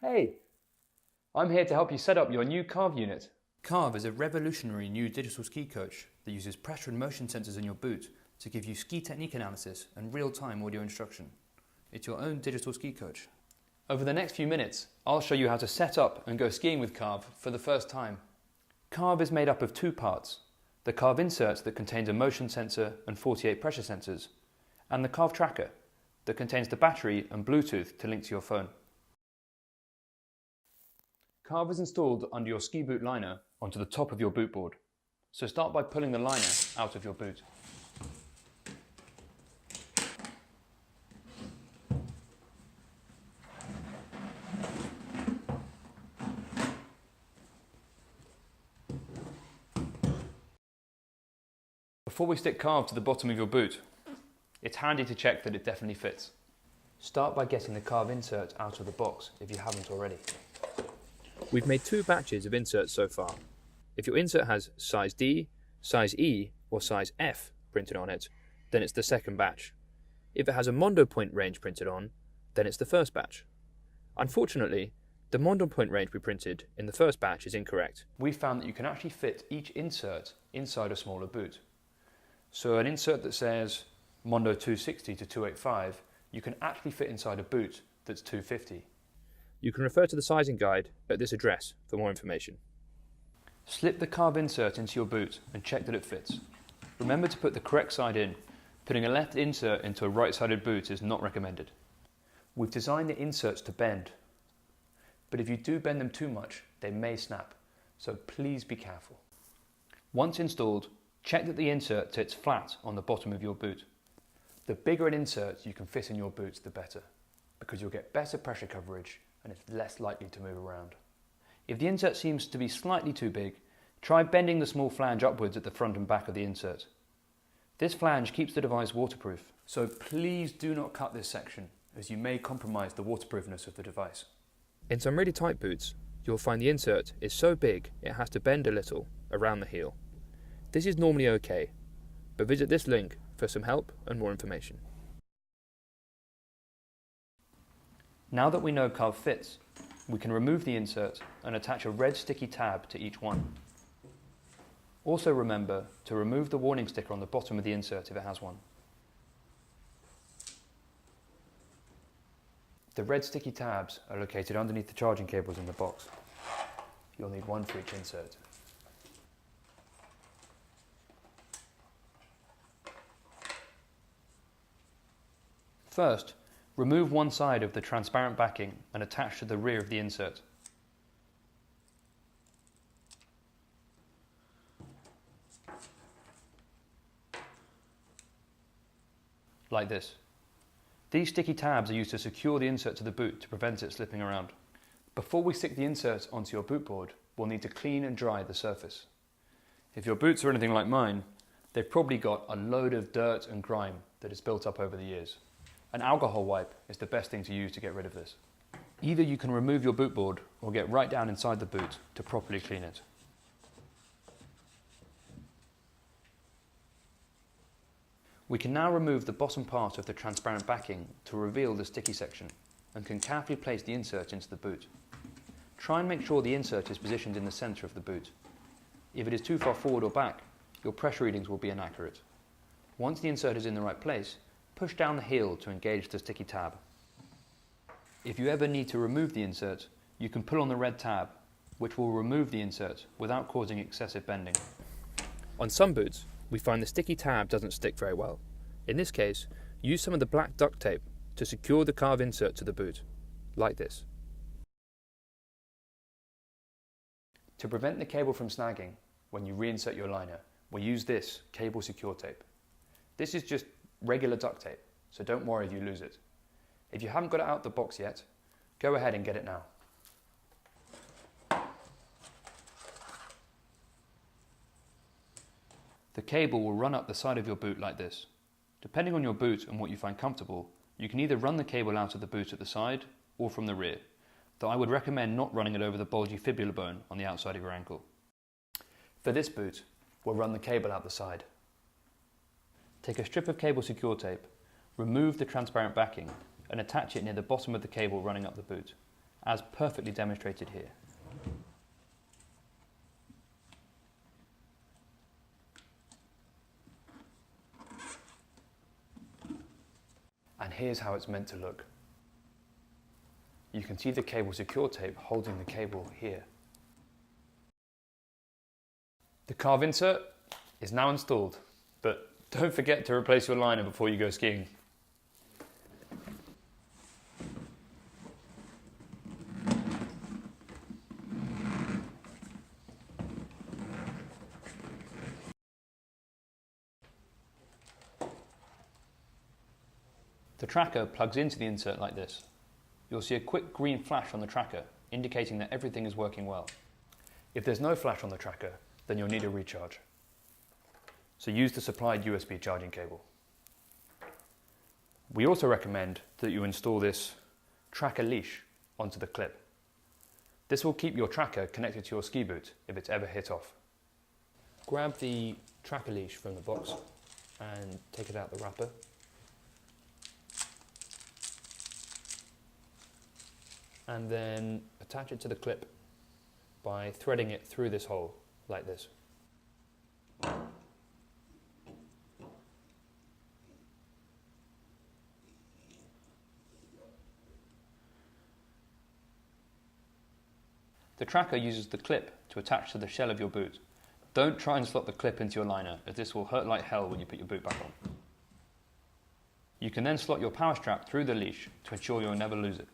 Hey, I'm here to help you set up your new Carv unit. Carv is a revolutionary new digital ski coach that uses pressure and motion sensors in your boot to give you ski technique analysis and real-time audio instruction. It's your own digital ski coach. Over the next few minutes, I'll show you how to set up and go skiing with Carv for the first time. Carv is made up of two parts: the Carv insert that contains a motion sensor and 48 pressure sensors, and the Carv tracker that contains the battery and Bluetooth to link to your phone. Carv is installed under your ski boot liner onto the top of your boot board. So start by pulling the liner out of your boot. Before we stick Carv to the bottom of your boot, it's handy to check that it definitely fits. Start by getting the Carv insert out of the box if you haven't already. We've made 2 batches of inserts so far. If your insert has size D, size E or size F printed on it, then it's the second batch. If it has a Mondo point range printed on, then it's the first batch. Unfortunately, the Mondo point range we printed in the first batch is incorrect. We found that you can actually fit each insert inside a smaller boot. So an insert that says Mondo 260 to 285, you can actually fit inside a boot that's 250. You can refer to the sizing guide at this address for more information. Slip the Carv insert into your boot and check that it fits. Remember to put the correct side in. Putting a left insert into a right-sided boot is not recommended. We've designed the inserts to bend, but if you do bend them too much, they may snap, so please be careful. Once installed, check that the insert sits flat on the bottom of your boot. The bigger an insert you can fit in your boots, the better, because you'll get better pressure coverage and it's less likely to move around. If the insert seems to be slightly too big, try bending the small flange upwards at the front and back of the insert. This flange keeps the device waterproof, so please do not cut this section, as you may compromise the waterproofness of the device. In some really tight boots, you'll find the insert is so big it has to bend a little around the heel. This is normally okay, but visit this link for some help and more information. Now that we know Carv fits, we can remove the insert and attach a red sticky tab to each one. Also remember to remove the warning sticker on the bottom of the insert if it has one. The red sticky tabs are located underneath the charging cables in the box. You'll need one for each insert. First, remove one side of the transparent backing and attach to the rear of the insert. Like this. These sticky tabs are used to secure the insert to the boot to prevent it slipping around. Before we stick the insert onto your boot board, we'll need to clean and dry the surface. If your boots are anything like mine, they've probably got a load of dirt and grime that has built up over the years. An alcohol wipe is the best thing to use to get rid of this. Either you can remove your boot board or get right down inside the boot to properly clean it. We can now remove the bottom part of the transparent backing to reveal the sticky section and can carefully place the insert into the boot. Try and make sure the insert is positioned in the centre of the boot. If it is too far forward or back, your pressure readings will be inaccurate. Once the insert is in the right place, push down the heel to engage the sticky tab. If you ever need to remove the insert, you can pull on the red tab, which will remove the insert without causing excessive bending. On some boots, we find the sticky tab doesn't stick very well. In this case, use some of the black duct tape to secure the Carv insert to the boot, like this. To prevent the cable from snagging when you reinsert your liner, we'll use this cable secure tape. This is just regular duct tape, so don't worry if you lose it. If you haven't got it out the box yet, go ahead and get it now. The cable will run up the side of your boot like this. Depending on your boot and what you find comfortable, you can either run the cable out of the boot at the side or from the rear, though I would recommend not running it over the bulgy fibula bone on the outside of your ankle. For this boot, we'll run the cable out the side. Take a strip of cable secure tape, remove the transparent backing and attach it near the bottom of the cable running up the boot. as perfectly demonstrated here. And here's how it's meant to look. You can see the cable secure tape holding the cable here. The Carv insert is now installed, but don't forget to replace your liner before you go skiing. The tracker plugs into the insert like this. You'll see a quick green flash on the tracker, indicating that everything is working well. If there's no flash on the tracker, then you'll need a recharge. So use the supplied USB charging cable. We also recommend that you install this tracker leash onto the clip. This will keep your tracker connected to your ski boot if it's ever hit off. Grab the tracker leash from the box and take it out the wrapper. And then attach it to the clip by threading it through this hole, like this. The tracker uses the clip to attach to the shell of your boot. Don't try and slot the clip into your liner, as this will hurt like hell when you put your boot back on. You can then slot your power strap through the leash to ensure you'll never lose it.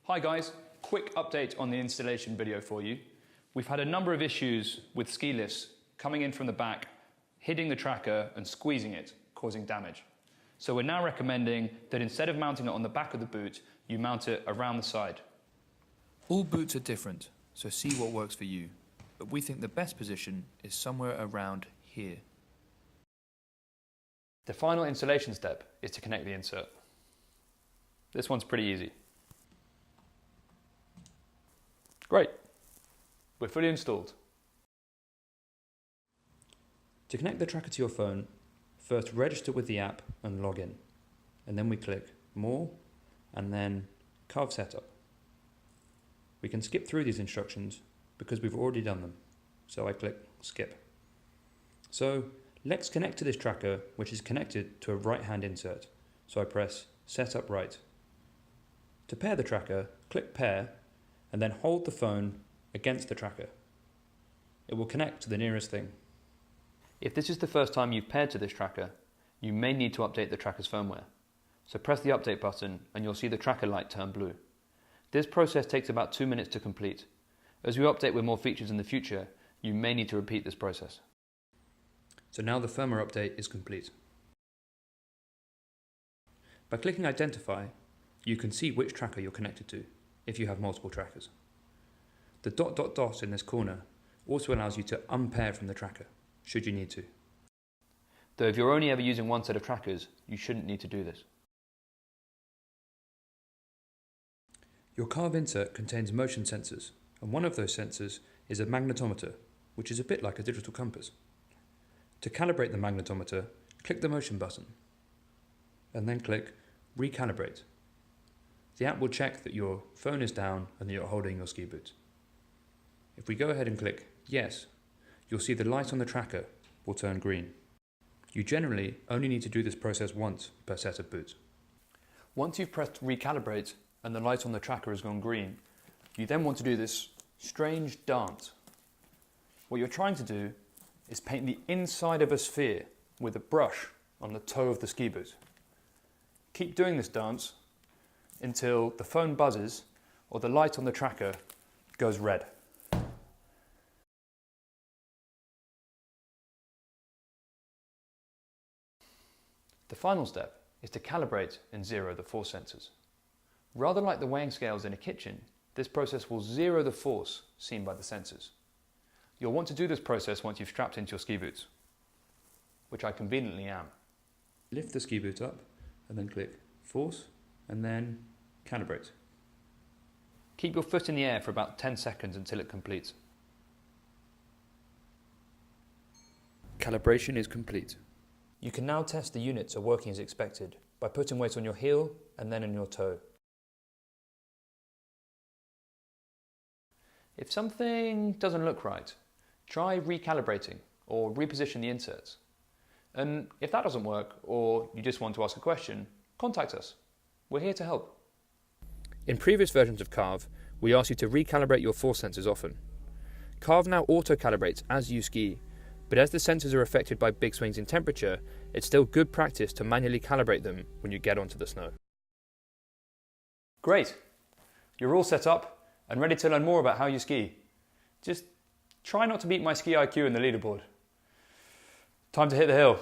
Hi guys, quick update on the installation video for you. We've had a number of issues with ski lifts coming in from the back, hitting the tracker and squeezing it, causing damage. So we're now recommending that instead of mounting it on the back of the boot, you mount it around the side. All boots are different, so see what works for you. But we think the best position is somewhere around here. The final installation step is to connect the insert. This one's pretty easy. Great, we're fully installed. To connect the tracker to your phone, first register with the app and log in. And then we click More and then Carv Setup. We can skip through these instructions because we've already done them. So I click Skip. So let's connect to this tracker, which is connected to a right-hand insert. So I press Setup Right. To pair the tracker, click Pair and then hold the phone against the tracker. It will connect to the nearest thing. If this is the first time you've paired to this tracker, you may need to update the tracker's firmware. So press the update button and you'll see the tracker light turn blue. This process takes about 2 minutes to complete. As we update with more features in the future, you may need to repeat this process. So now the firmware update is complete. By clicking Identify, you can see which tracker you're connected to, if you have multiple trackers. The ... in this corner also allows you to unpair from the tracker, should you need to. Though if you're only ever using one set of trackers, you shouldn't need to do this. Your Carv insert contains motion sensors, and one of those sensors is a magnetometer, which is a bit like a digital compass. To calibrate the magnetometer, click the motion button, and then click Recalibrate. The app will check that your phone is down and that you're holding your ski boot. If we go ahead and click Yes, you'll see the light on the tracker will turn green. You generally only need to do this process once per set of boots. Once you've pressed Recalibrate and the light on the tracker has gone green, you then want to do this strange dance. What you're trying to do is paint the inside of a sphere with a brush on the toe of the ski boot. Keep doing this dance until the phone buzzes or the light on the tracker goes red. The final step is to calibrate and zero the force sensors. Rather like the weighing scales in a kitchen, this process will zero the force seen by the sensors. You'll want to do this process once you've strapped into your ski boots, which I conveniently am. Lift the ski boot up and then click Force and then Calibrate. Keep your foot in the air for about 10 seconds until it completes. Calibration is complete. You can now test the units are working as expected by putting weight on your heel and then on your toe. If something doesn't look right, try recalibrating or reposition the inserts. And if that doesn't work, or you just want to ask a question, contact us. We're here to help. In previous versions of Carv, we asked you to recalibrate your force sensors often. Carv now auto-calibrates as you ski, but as the sensors are affected by big swings in temperature, it's still good practice to manually calibrate them when you get onto the snow. Great! You're all set up and ready to learn more about how you ski. Just try not to beat my ski IQ in the leaderboard. Time to hit the hill.